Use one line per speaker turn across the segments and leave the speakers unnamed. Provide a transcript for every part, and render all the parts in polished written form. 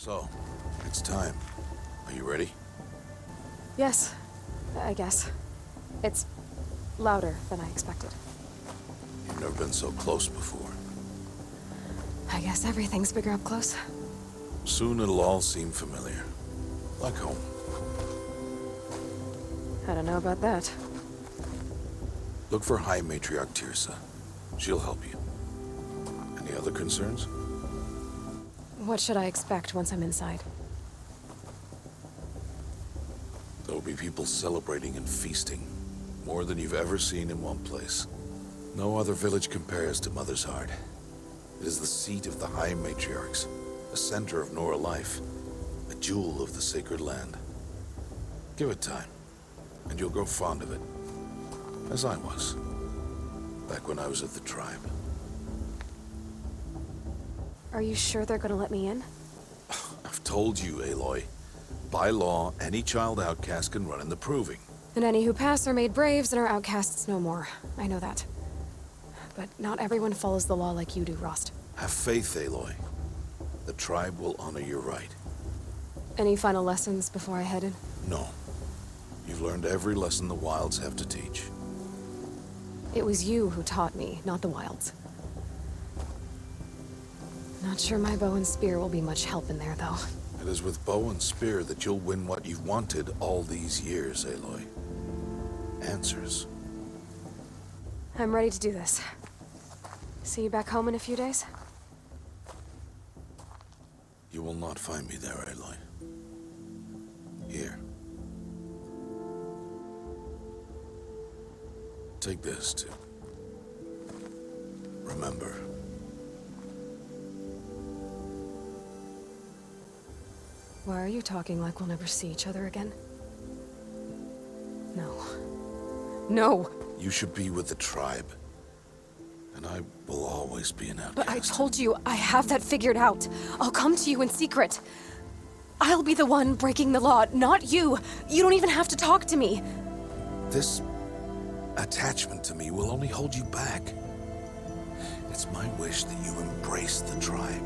So, it's time. Are you ready?
Yes, I guess. It's louder than I expected.
You've never been so close before.
I guess everything's bigger up close.
Soon it'll all seem familiar. Like home.
I don't know about that.
Look for High Matriarch Tirsa. She'll help you. Any other concerns?
What should I expect once I'm inside?
There'll be people celebrating and feasting. More than you've ever seen in one place. No other village compares to Mother's Heart. It is the seat of the High Matriarchs, the center of Nora life, a jewel of the sacred land. Give it time, and you'll grow fond of it. As I was, back when I was of the tribe.
Are you sure they're gonna let me in?
I've told you, Aloy. By law, any child outcast can run in the proving.
And any who pass are made braves and are outcasts no more. I know that. But not everyone follows the law like you do, Rost.
Have faith, Aloy. The tribe will honor your right.
Any final lessons before I head in?
No. You've learned every lesson the Wilds have to teach.
It was you who taught me, not the Wilds. Not sure my bow and spear will be much help in there, though.
It is with bow and spear that you'll win what you've wanted all these years, Aloy. Answers.
I'm ready to do this. See you back home in a few days?
You will not find me there, Aloy. Here. Take this, too. Remember.
Why are you talking like we'll never see each other again? No. No!
You should be with the tribe. And I will always be an outcast.
But I told you, I have that figured out. I'll come to you in secret. I'll be the one breaking the law, not you. You don't even have to talk to me.
This attachment to me will only hold you back. It's my wish that you embrace the tribe.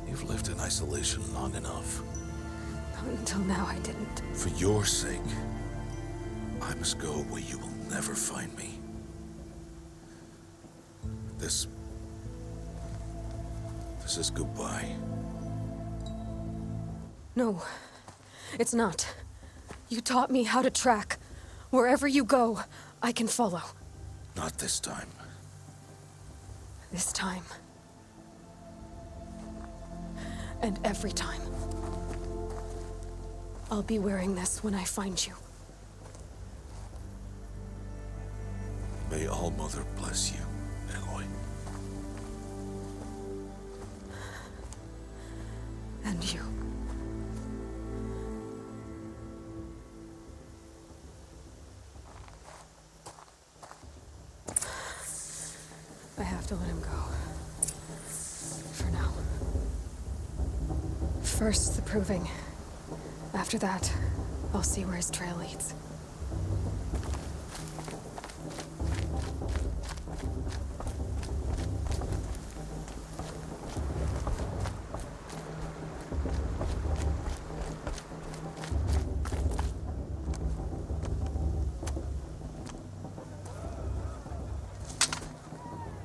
You've lived in isolation long enough.
Until now, I didn't.
For your sake, I must go where you will never find me. This is goodbye.
No, it's not. You taught me how to track. Wherever you go, I can follow.
Not this time.
This time. And every time. I'll be wearing this when I find you.
May All Mother bless you, Aloy.
And you. I have to let him go. For now. First, the proving. After that, I'll see where his trail leads.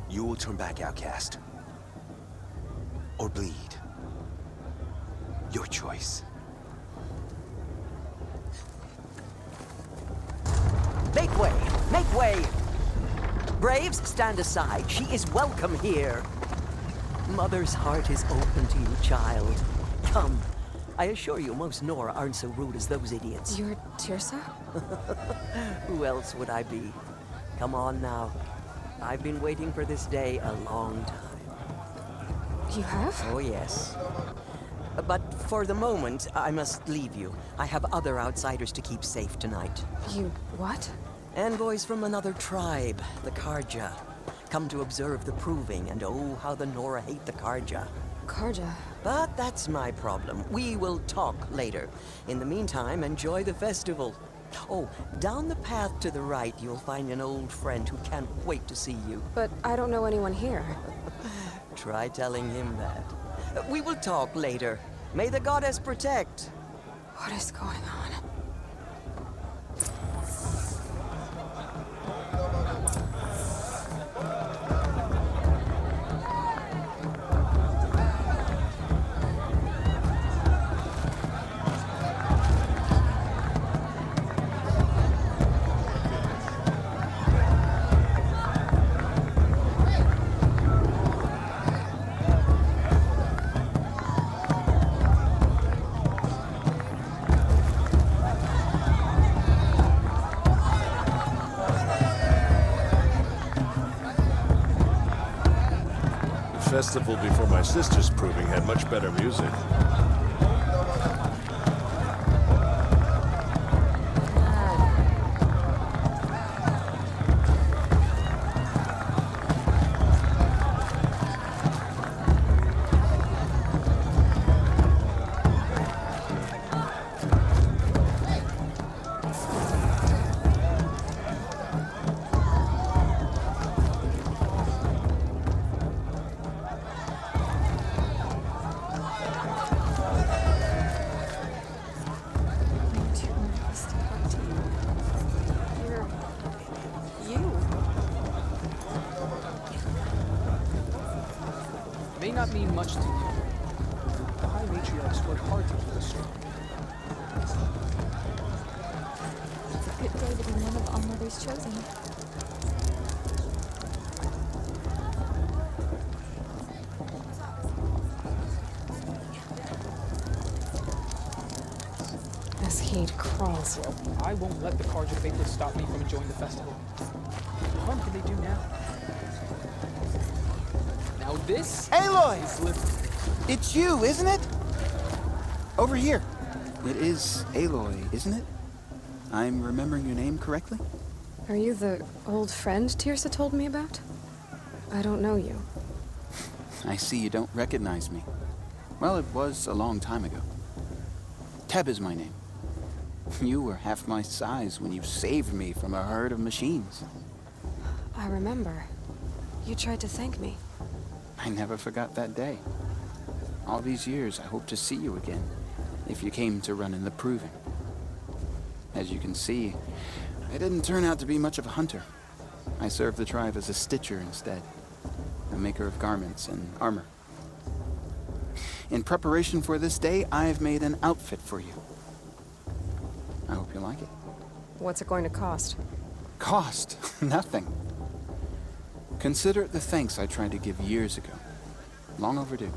You will turn back, outcast. Or bleed. Your choice.
Make way! Make way! Braves, stand aside. She is welcome here. Mother's heart is open to you, child. Come. I assure you, most Nora aren't so rude as those idiots.
You're Tirsa?
Who else would I be? Come on now. I've been waiting for this day a long time.
You have?
Oh, yes. But for the moment, I must leave you. I have other outsiders to keep safe tonight.
You what?
Envoys from another tribe, the Karja. Come to observe the proving, and oh, how the Nora hate the Karja.
Karja?
But that's my problem. We will talk later. In the meantime, enjoy the festival. Oh, down the path to the right, you'll find an old friend who can't wait to see you.
But I don't know anyone here.
Try telling him that. We will talk later. May the goddess protect.
What is going on?
The festival before my sister's proving had much better music.
May not mean much to you. The High Matriarchs work hard to keep us strong.
It's a good day to be one of our mother's chosen.
This heat crawls.
Well, I won't let the Carja Faithless stop me from enjoying the festival. What harm can they do now? Now this
Aloy!
is liberty.
It's you, isn't it? Over here. It is Aloy, isn't it? I'm remembering your name correctly?
Are you the old friend Tirsa told me about? I don't know you.
I see you don't recognize me. Well, it was a long time ago. Teb is my name. You were half my size when you saved me from a herd of machines.
I remember. You tried to thank me.
I never forgot that day. All these years, I hope to see you again, if you came to run in the proving. As you can see, I didn't turn out to be much of a hunter. I served the tribe as a stitcher instead, a maker of garments and armor. In preparation for this day, I've made an outfit for you. I hope you like it.
What's it going to cost?
Cost? Nothing. Consider it the thanks I tried to give years ago. Long overdue.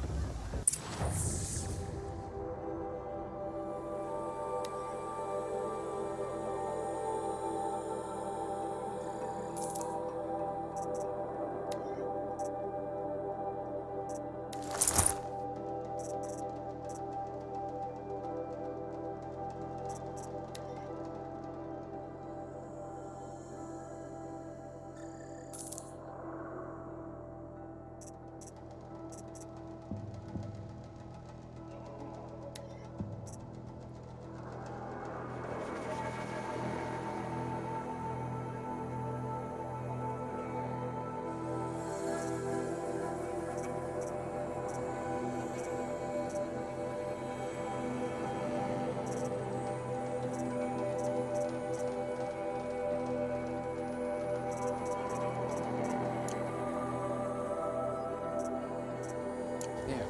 There.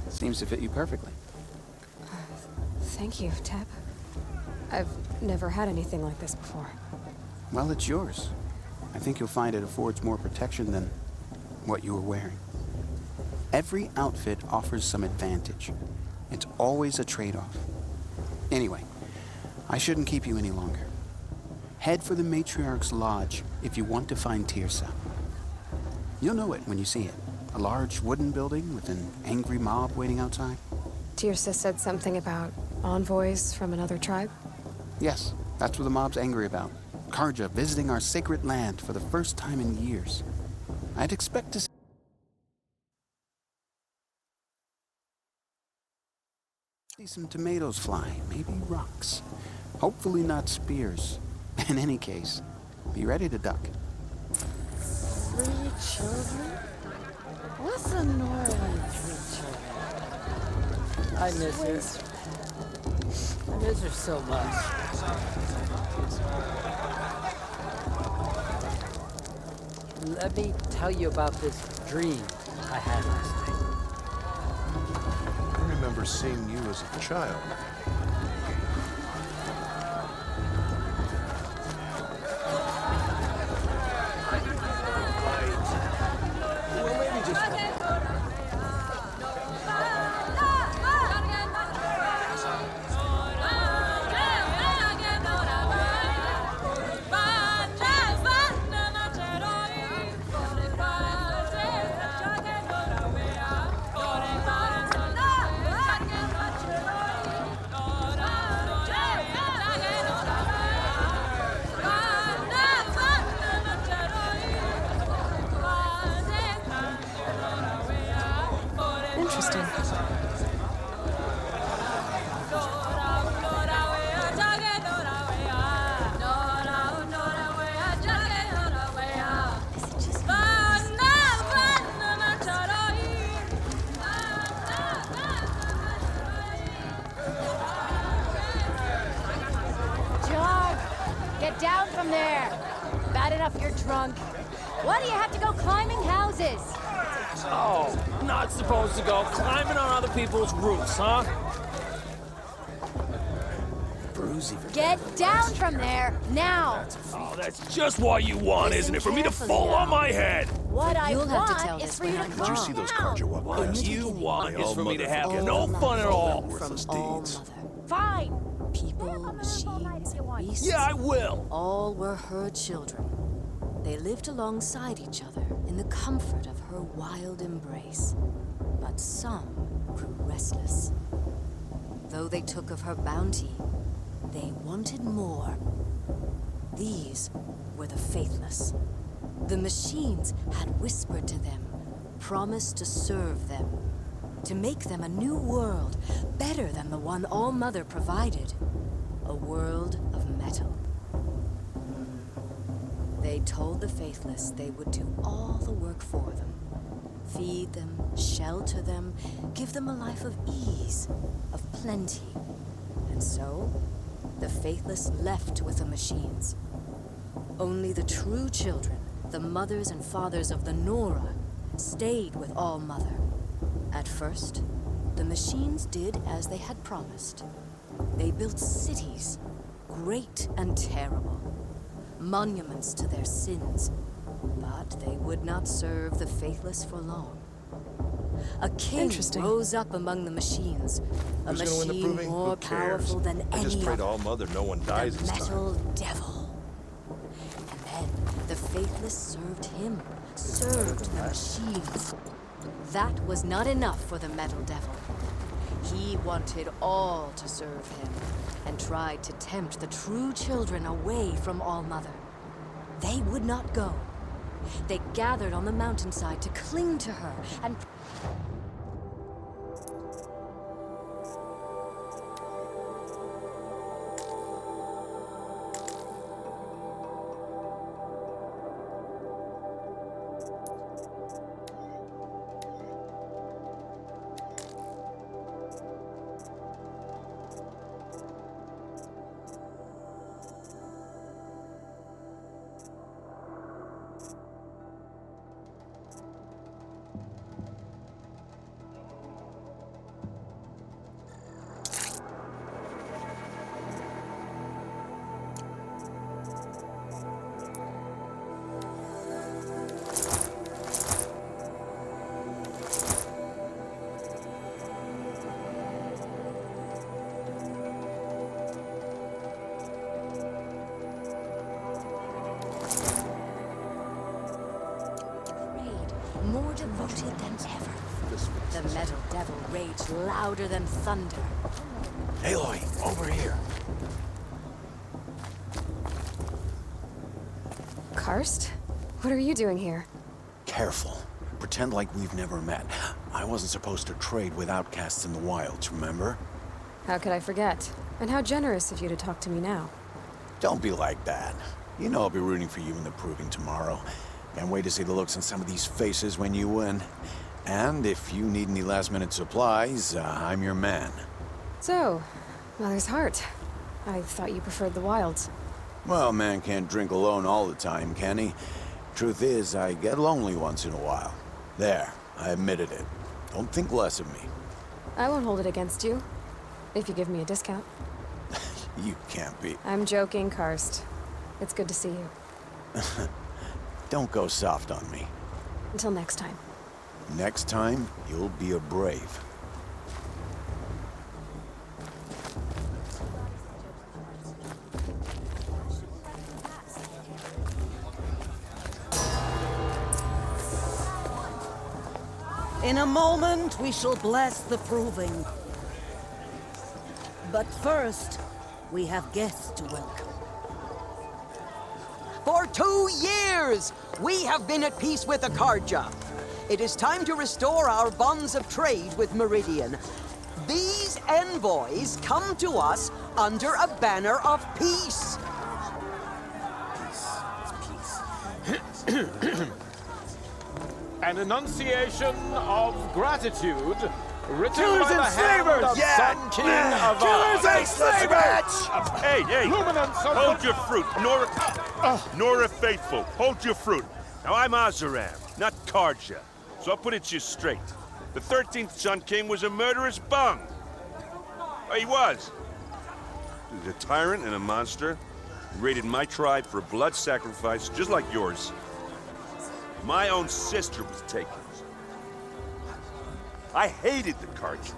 Seems to fit you perfectly.
Thank you, Teb. I've never had anything like this before.
Well, it's yours. I think you'll find it affords more protection than what you were wearing. Every outfit offers some advantage. It's always a trade-off. Anyway, I shouldn't keep you any longer. Head for the Matriarch's Lodge if you want to find Tirsa. You'll know it when you see it. A large wooden building with an angry mob waiting outside.
Tirsa said something about envoys from another tribe?
Yes, that's what the mob's angry about. Carja visiting our sacred land for the first time in years. I'd expect to see some tomatoes fly, maybe rocks. Hopefully not spears. In any case, be ready to duck.
3 children? What's a Norway 3 children?
I miss her. I miss her so much. Let me tell you about this dream I had last night.
I remember seeing you as a child. Well, maybe just one.
Interesting.
John, get down from there. Bad enough you're drunk. Why do you have to go climbing houses?
Oh, not supposed to go climbing on other people's roofs, huh?
Get down from there, now!
Oh, that's just what you want, isn't it? For me to fall on my head!
What I
You'll have to tell
want is
this
for you to
when I'm
calm
Did you see those cards you walked
What
past?
you want is for me to have
motherfucking
no fun at all!
worthless
from all
deeds.
mother.
Fine!
People, machines, and beasts.
Yeah, I will!
All were her children. They lived alongside each other in the comfort of her wild embrace. But some grew restless. Though they took of her bounty, they wanted more. These were the faithless. The machines had whispered to them, promised to serve them, to make them a new world, better than the one All-Mother provided. A world of metal. They told the faithless they would do all the work for them. Feed them, shelter them, give them a life of ease, of plenty. And so, the faithless left with the machines. Only the true children, the mothers and fathers of the Nora, stayed with All-Mother. At first, the machines did as they had promised. They built cities, great and terrible, monuments to their sins, but they would not serve the faithless for long. A king Interesting. rose up among the machines, a
Who's gonna win the
machine
proving?
more
Who cares?
powerful than
I
any
just pray to
other.
All Mother no one dies
The
this time.
metal devil. And then the faithless served him, served the machines. That was not enough for the metal devil. He wanted all to serve him, and tried to tempt the true children away from All-Mother. They would not go. They gathered on the mountainside to cling to her and more devoted than ever. The metal devil raged louder than thunder.
Aloy, over here.
Karst? What are you doing here?
Careful. Pretend like we've never met. I wasn't supposed to trade with outcasts in the wilds, remember?
How could I forget? And how generous of you to talk to me now.
Don't be like that. You know I'll be rooting for you in the proving tomorrow. Can't wait to see the looks on some of these faces when you win. And if you need any last-minute supplies, I'm your man.
So, Mother's Heart. I thought you preferred the wilds.
Well, man can't drink alone all the time, can he? Truth is, I get lonely once in a while. There, I admitted it. Don't think less of me.
I won't hold it against you, if you give me a discount.
You can't be.
I'm joking, Karst. It's good to see you.
Don't go soft on me.
Until next time.
Next time, you'll be a brave.
In a moment, we shall bless the proving. But first, we have guests to welcome.
For 2 years, we have been at peace with Akarja. It is time to restore our bonds of trade with Meridian. These envoys come to us under a banner of peace.
An enunciation of gratitude written
Killers
by the
and
hand
slavers!
of Sun King of
Killers and slavers!
Hey, hey!
Luminance of
Hold your fruit, Nora Faithful. Hold your fruit. Now I'm Azaram, not Karja, so I'll put it to you straight. The 13th Sun King was a murderous bung. Oh, he was. He was a tyrant and a monster. He raided my tribe for a blood sacrifice, just like yours. My own sister was taken. I hated the Karja.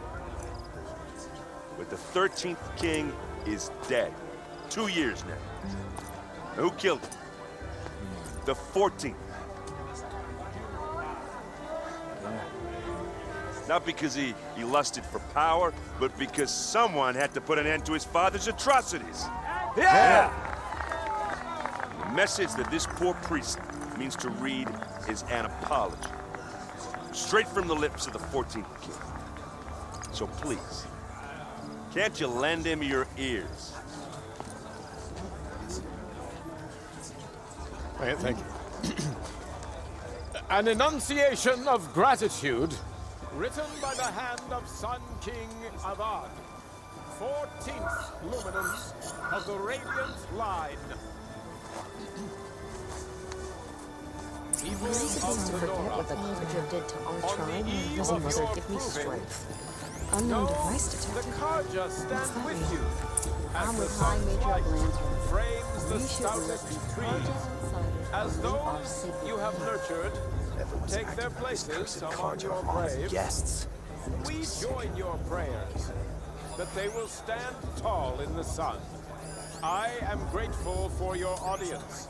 But the 13th king is dead. 2 years now. Who killed him? The 14th. Not because he lusted for power, but because someone had to put an end to his father's atrocities.
Yeah!
The message that this poor priest means to read is an apology. Straight from the lips of the 14th king. So please, can't you lend him your ears?
Thank you. An enunciation of gratitude written by the hand of Sun King Avad, 14th luminance of the Radiant Line.
I'm really supposed to forget what the Karja did to our tribe and as a mother give me strength. Unknown device
The
detected.
Karja stand with you as
I'm
the
with High
sun's
Major
light
Lantern.
frames the
We should
stoutest
respect
trees.
Karja outsiders
As
and leave our
those
sacred
you have
land.
nurtured take their places among your braves,
Guests.
we join your prayers that they will stand tall in the sun. I am grateful for your audience,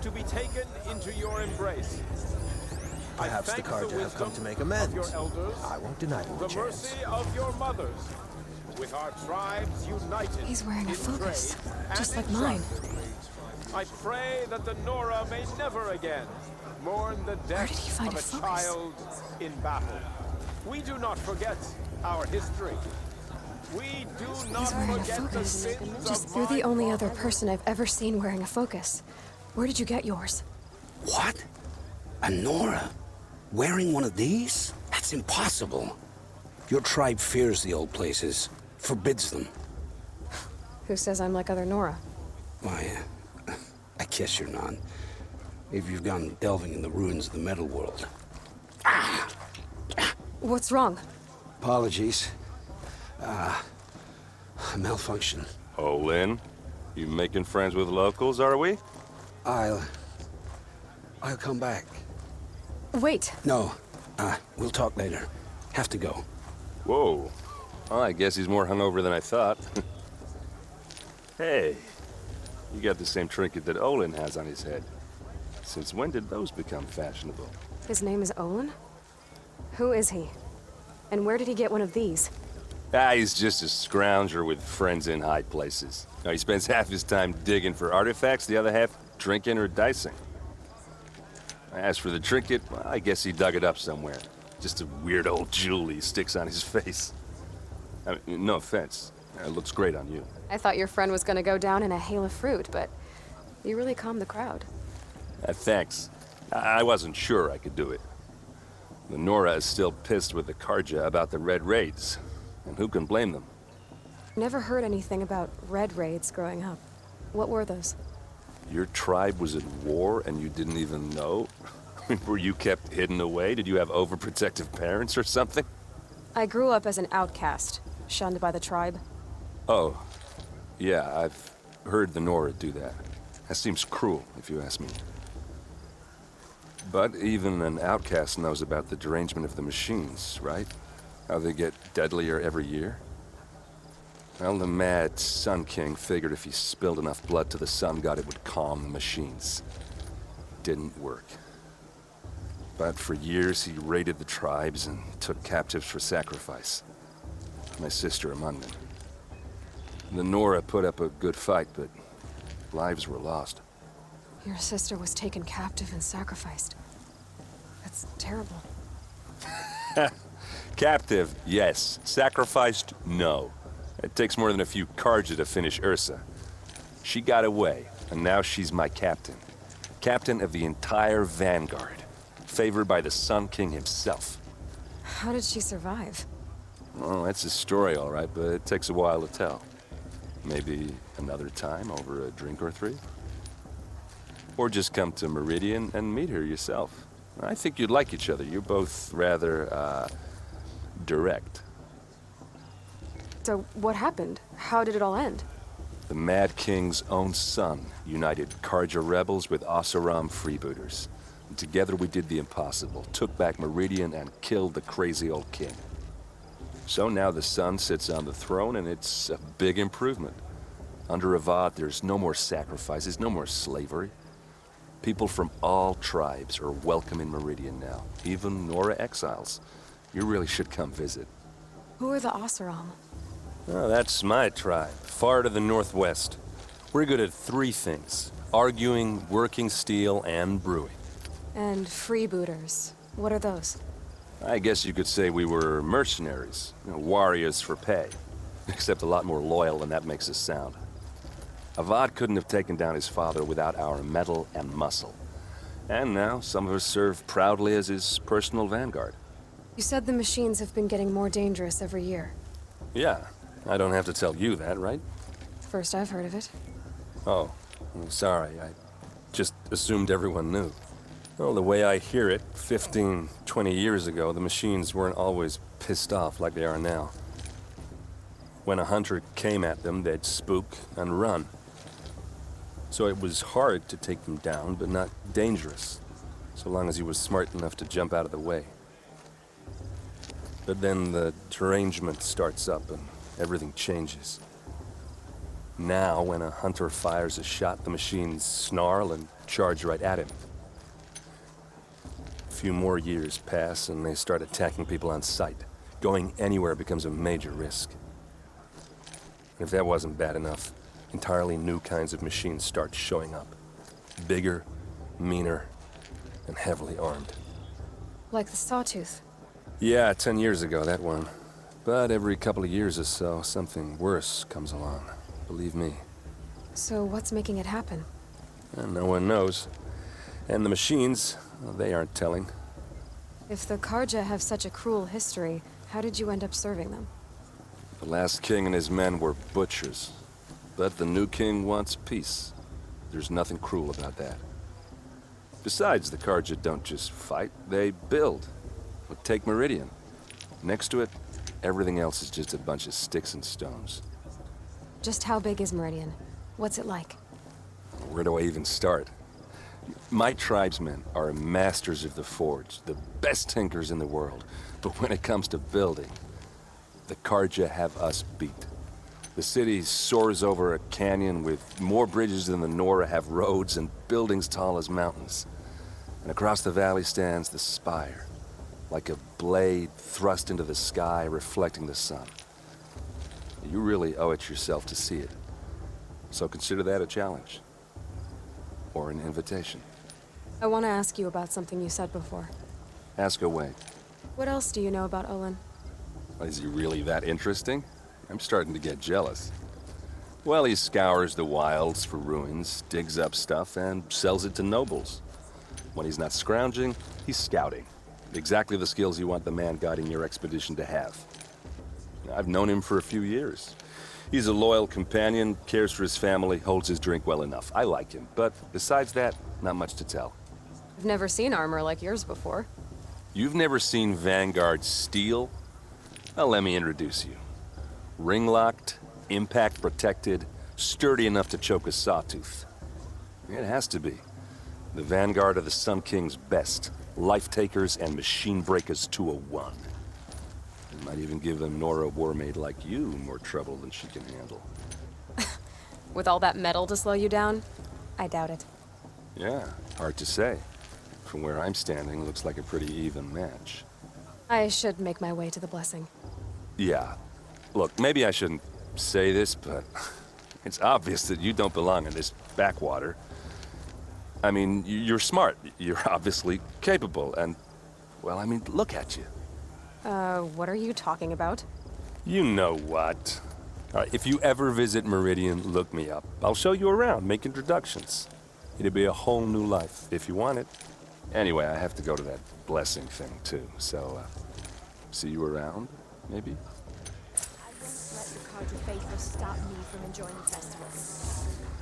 to be taken into your embrace.
Perhaps the Karja have come to make amends.
Of your elders,
I won't deny them a
the
chance.
mercy of your mothers, with our tribes united.
He's wearing a
in
focus,
trade
just
and
like
in
mine.
trust. I pray that the Nora may never again mourn the
Where did he
death
find
of
a
a
focus?
child in battle. We do not forget our history. We do not
He's wearing a
forget the
focus.
sins
Just
of
you're the
my
only other
father.
person I've ever seen wearing a focus. Where did you get yours?
What? A Nora? Wearing one of these? That's impossible. Your tribe fears the old places, forbids them.
Who says I'm like other Nora?
Why, I guess you're not. If you've gone delving in the ruins of the metal world.
What's wrong?
Apologies. Malfunction.
Oh, Lynn, you making friends with locals, are we?
I'll come back.
Wait.
No, we'll talk later. Have to go.
Whoa. Well, I guess he's more hungover than I thought. Hey, you got the same trinket that Olin has on his head. Since when did those become fashionable?
His name is Olin? Who is he? And where did he get one of these?
He's just a scrounger with friends in high places. Now, he spends half his time digging for artifacts, the other half drinking or dicing. As for the trinket, well, I guess he dug it up somewhere. Just a weird old jewel he sticks on his face. I mean, no offense. It looks great on you.
I thought your friend was gonna go down in a hail of fruit, but you really calmed the crowd.
Thanks. I wasn't sure I could do it.
The Nora is still pissed with the Karja about the Red Raids. And who can blame them?
Never heard anything about Red Raids growing up. What were those?
Your tribe was at war and you didn't even know? Were you kept hidden away? Did you have overprotective parents or something?
I grew up as an outcast, shunned by the tribe.
Oh, yeah, I've heard the Nora do that. That seems cruel, if you ask me. But even an outcast knows about the derangement of the machines, right? How they get deadlier every year? Well, the mad Sun King figured if he spilled enough blood to the Sun God, it would calm the machines. Didn't work. But for years, he raided the tribes and took captives for sacrifice. My sister among them. The Nora put up a good fight, but lives were lost.
Your sister was taken captive and sacrificed. That's terrible.
Captive, yes. Sacrificed, no. It takes more than a few Karja to finish Ursa. She got away, and now she's my captain. Captain of the entire Vanguard. Favored by the Sun King himself.
How did she survive?
Oh, that's a story, all right, but it takes a while to tell. Maybe another time over a drink or three? Or just come to Meridian and meet her yourself. I think you'd like each other. You're both rather, direct.
So, what happened? How did it all end?
The Mad King's own son united Karja rebels with Oseram freebooters. And together we did the impossible, took back Meridian and killed the crazy old king. So now the son sits on the throne and it's a big improvement. Under Avad, there's no more sacrifices, no more slavery. People from all tribes are welcome in Meridian now, even Nora exiles. You really should come visit.
Who are the Oseram?
Oh, that's my tribe, far to the northwest. We're good at three things: arguing, working steel, and brewing.
And freebooters. What are those?
I guess you could say we were mercenaries, warriors for pay. Except a lot more loyal than that makes us sound. Avad couldn't have taken down his father without our metal and muscle. And now some of us serve proudly as his personal vanguard.
You said the machines have been getting more dangerous every year.
Yeah, I don't have to tell you that, right?
First I've heard of it.
Oh, I'm sorry. I just assumed everyone knew. Well, the way I hear it, 15, 20 years ago, the machines weren't always pissed off like they are now. When a hunter came at them, they'd spook and run. So it was hard to take them down, but not dangerous, so long as he was smart enough to jump out of the way. But then the derangement starts up and everything changes. Now, when a hunter fires a shot, the machines snarl and charge right at him. A few more years pass and they start attacking people on sight. Going anywhere becomes a major risk. And if that wasn't bad enough, entirely new kinds of machines start showing up. Bigger, meaner, and heavily armed.
Like the Sawtooth.
Yeah, 10 years ago, that one. But every couple of years or so, something worse comes along. Believe me.
So what's making it happen?
And no one knows. And the machines, well, they aren't telling.
If the Karja have such a cruel history, how did you end up serving them?
The last king and his men were butchers. But the new king wants peace. There's nothing cruel about that. Besides, the Karja don't just fight, they build. Well, take Meridian. Next to it, everything else is just a bunch of sticks and stones.
Just how big is Meridian? What's it like?
Where do I even start? My tribesmen are masters of the forge, the best tinkers in the world. But when it comes to building, the Karja have us beat. The city soars over a canyon with more bridges than the Nora have roads and buildings tall as mountains. And across the valley stands the spire, like a blade thrust into the sky reflecting the sun. You really owe it yourself to see it. So consider that a challenge. Or an invitation.
I want to ask you about something you said before.
Ask away.
What else do you know about Olin?
Is he really that interesting? I'm starting to get jealous. Well, he scours the wilds for ruins, digs up stuff, and sells it to nobles. When he's not scrounging, he's scouting. Exactly the skills you want the man guiding your expedition to have. I've known him for a few years. He's a loyal companion, cares for his family, holds his drink well enough. I like him, but besides that, not much to tell.
I've never seen armor like yours before.
You've never seen Vanguard steel? Well, let me introduce you. Ring-locked, impact-protected, sturdy enough to choke a sawtooth. It has to be. The Vanguard are the Sun King's best. Life-takers and machine-breakers to a one. It might even give a Nora warmaid like you more trouble than she can handle.
With all that metal to slow you down? I doubt it.
Yeah, hard to say. From where I'm standing, looks like a pretty even match.
I should make my way to the blessing.
Yeah. Look, maybe I shouldn't say this, but it's obvious that you don't belong in this backwater. I mean, you're smart. You're obviously capable, and, well, I mean, look at you.
What are you talking about?
You know what. All right, if you ever visit Meridian, look me up. I'll show you around, make introductions. It'll be a whole new life, if you want it. Anyway, I have to go to that blessing thing, too, so, see you around, maybe?
I won't let the cards of faithful stop me from enjoying the festival.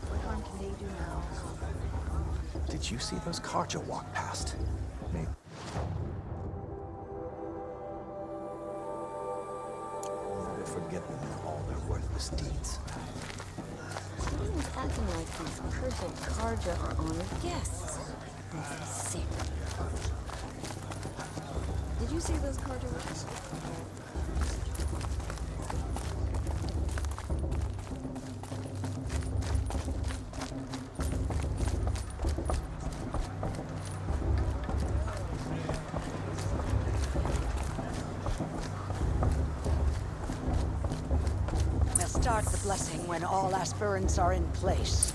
What harm can they do now?
Did you see those Karja walk past? Maybe. Never forget them in all their worthless deeds.
Everyone's acting like these perfect Karja are honored guests. That's sick. Did you see those Karja workers?
We'll start the blessing when all aspirants are in place.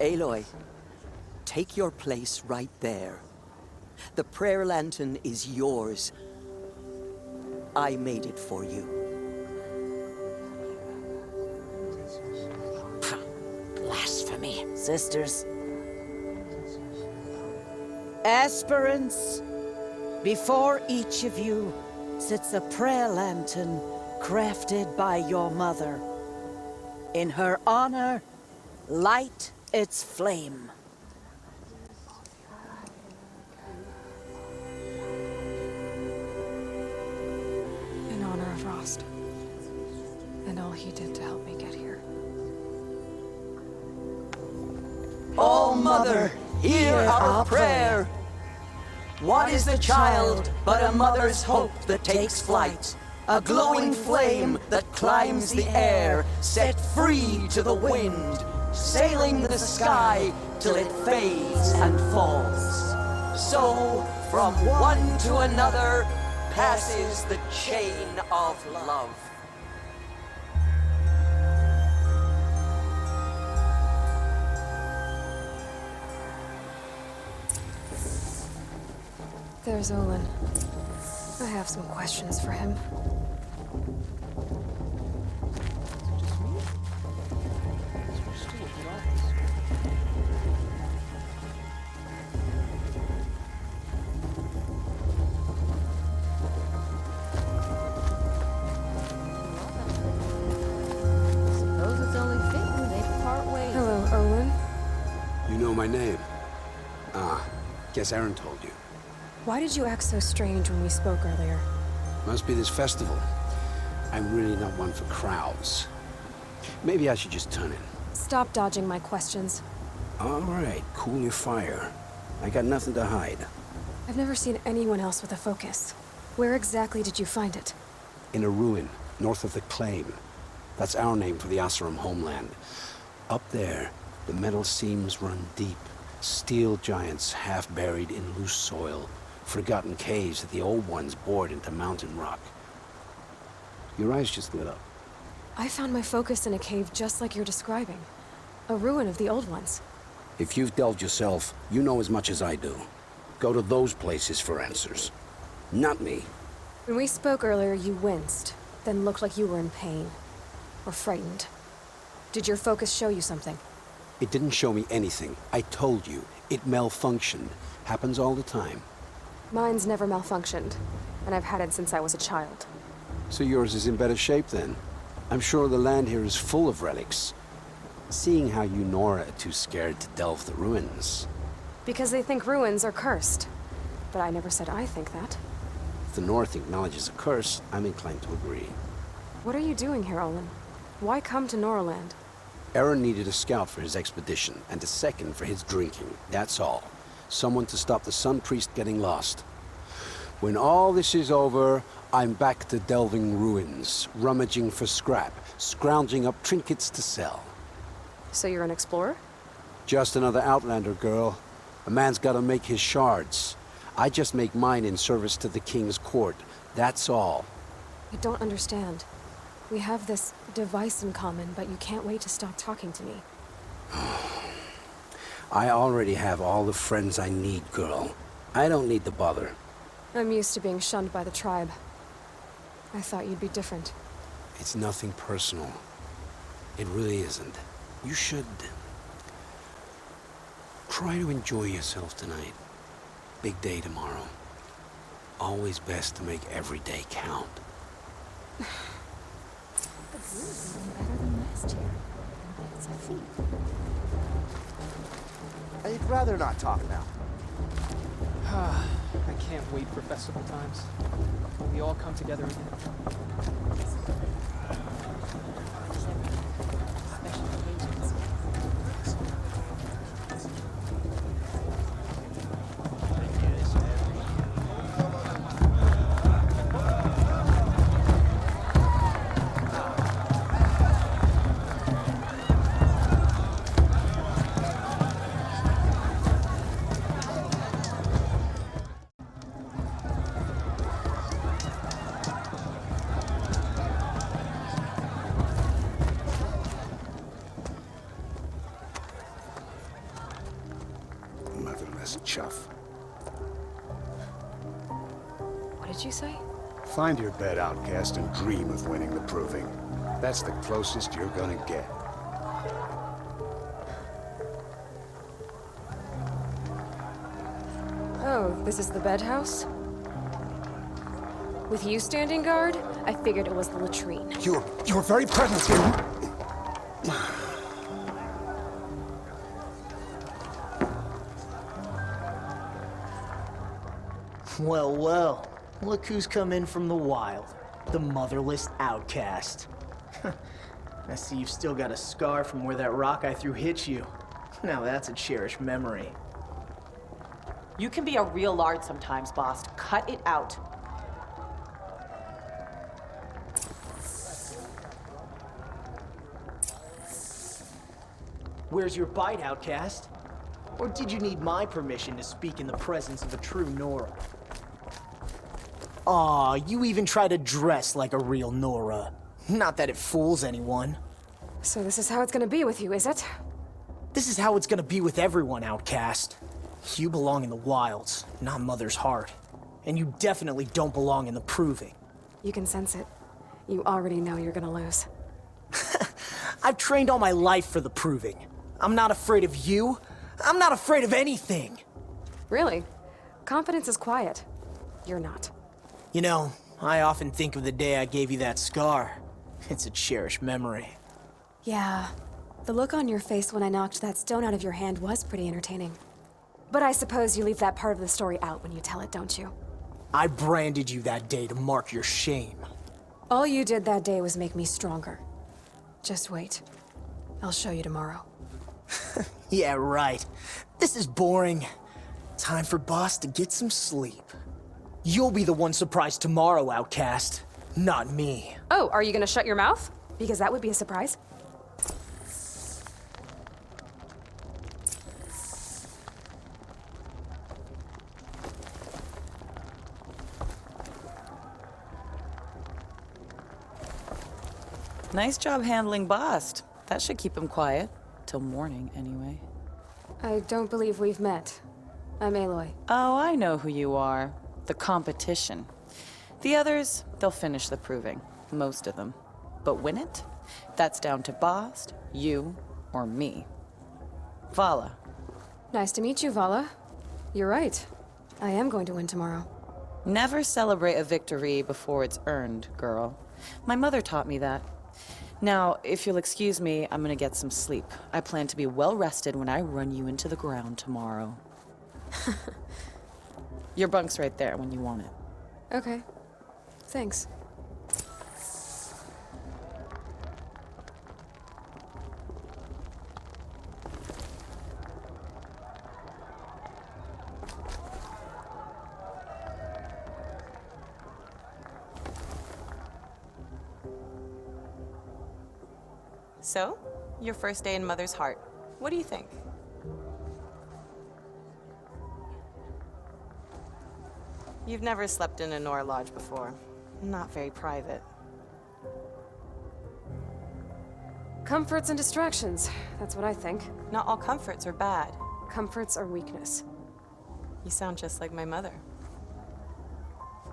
Aloy, take your place right there. The prayer lantern is yours. I made it for you.
Blasphemy, sisters. Aspirants, before each of you sits a prayer lantern crafted by your mother. In her honor, light its flame.
In honor of Rost. And all he did to help me get here.
Oh, Mother, hear our prayer. What is the child but a mother's hope that takes flight? A glowing flame that climbs the air, set free to the wind, sailing the sky till it fades and falls. So, from one to another, passes the chain of love.
There's Olin. I have some questions for him.
Suppose it's only fitting they part ways.
Hello, Olin.
You know my name? Ah, guess Aaron told you.
Why did you act so strange when we spoke earlier?
Must be this festival. I'm really not one for crowds. Maybe I should just turn in.
Stop dodging my questions.
All right, cool your fire. I got nothing to hide.
I've never seen anyone else with a focus. Where exactly did you find it?
In a ruin, north of the Claim. That's our name for the Oseram homeland. Up there, the metal seams run deep. Steel giants half buried in loose soil. Forgotten caves that the old ones bored into mountain rock. Your eyes just lit up.
I found my focus in a cave just like you're describing. A ruin of the old ones.
If you've delved yourself, you know as much as I do. Go to those places for answers. Not me.
When we spoke earlier, you winced, then looked like you were in pain. Or frightened? Did your focus show you something?
It didn't show me anything. I told you. It malfunctioned. Happens all the time.
Mine's never malfunctioned, and I've had it since I was a child.
So yours is in better shape then? I'm sure the land here is full of relics. Seeing how you Nora are too scared to delve the ruins.
Because they think ruins are cursed. But I never said I think that.
If the North acknowledges a curse, I'm inclined to agree.
What are you doing here, Olin? Why come to Noraland?
Aaron needed a scout for his expedition, and a second for his drinking. That's all. Someone to stop the Sun Priest getting lost. When all this is over, I'm back to delving ruins, rummaging for scrap, scrounging up trinkets to sell.
So you're an explorer?
Just another Outlander, girl. A man's gotta make his shards. I just make mine in service to the King's court. That's all.
I don't understand. We have this device in common, but you can't wait to stop talking to me.
I already have all the friends I need, girl. I don't need the bother.
I'm used to being shunned by the tribe. I thought you'd be different.
It's nothing personal. It really isn't. You should... try to enjoy yourself tonight. Big day tomorrow. Always best to make every day count.
The blues are better than last year. That's a feat.
I'd rather not talk now.
I can't wait for festival times. When we all come together again.
Motherless chuff.
What did you say?
Find your bed, outcast, and dream of winning the proving. That's the closest you're gonna get.
Oh, this is the bedhouse? With you standing guard, I figured it was the latrine.
Your very presence here...
Well, well. Look who's come in from the wild. The motherless outcast. I see you've still got a scar from where that rock I threw hit you. Now that's a cherished memory.
You can be a real lard sometimes, boss. Cut it out.
Where's your bite, outcast? Or did you need my permission to speak in the presence of a true Nora? Aw, you even try to dress like a real Nora. Not that it fools anyone.
So this is how it's gonna be with you, is it?
This is how it's gonna be with everyone, outcast. You belong in the wilds, not Mother's heart. And you definitely don't belong in the proving.
You can sense it. You already know you're gonna lose.
I've trained all my life for the proving. I'm not afraid of you. I'm not afraid of anything.
Really? Confidence is quiet. You're not.
You know, I often think of the day I gave you that scar. It's a cherished memory.
Yeah. The look on your face when I knocked that stone out of your hand was pretty entertaining. But I suppose you leave that part of the story out when you tell it, don't you?
I branded you that day to mark your shame.
All you did that day was make me stronger. Just wait. I'll show you tomorrow.
Yeah, right. This is boring. Time for Boss to get some sleep. You'll be the one surprised tomorrow, outcast. Not me.
Oh, are you gonna shut your mouth? Because that would be a surprise.
Nice job handling Bast. That should keep him quiet. Till morning, anyway.
I don't believe we've met. I'm Aloy.
Oh, I know who you are. The competition. The others, they'll finish the proving. Most of them. But win it? That's down to Bast, you, or me. Vala.
Nice to meet you, Vala. You're right. I am going to win tomorrow.
Never celebrate a victory before it's earned, girl. My mother taught me that. Now, if you'll excuse me, I'm gonna get some sleep. I plan to be well rested when I run you into the ground tomorrow. Your bunk's right there when you want it.
Okay. Thanks.
So, your first day in Mother's Heart. What do you think? You've never slept in a Nora lodge before. Not very private.
Comforts and distractions. That's what I think.
Not all comforts are bad.
Comforts are weakness.
You sound just like my mother.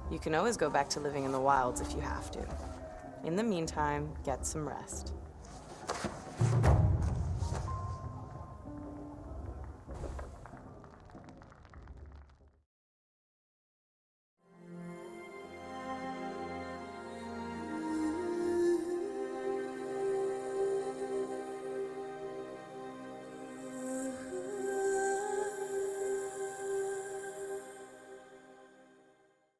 You can always go back to living in the wilds if you have to. In the meantime, get some rest.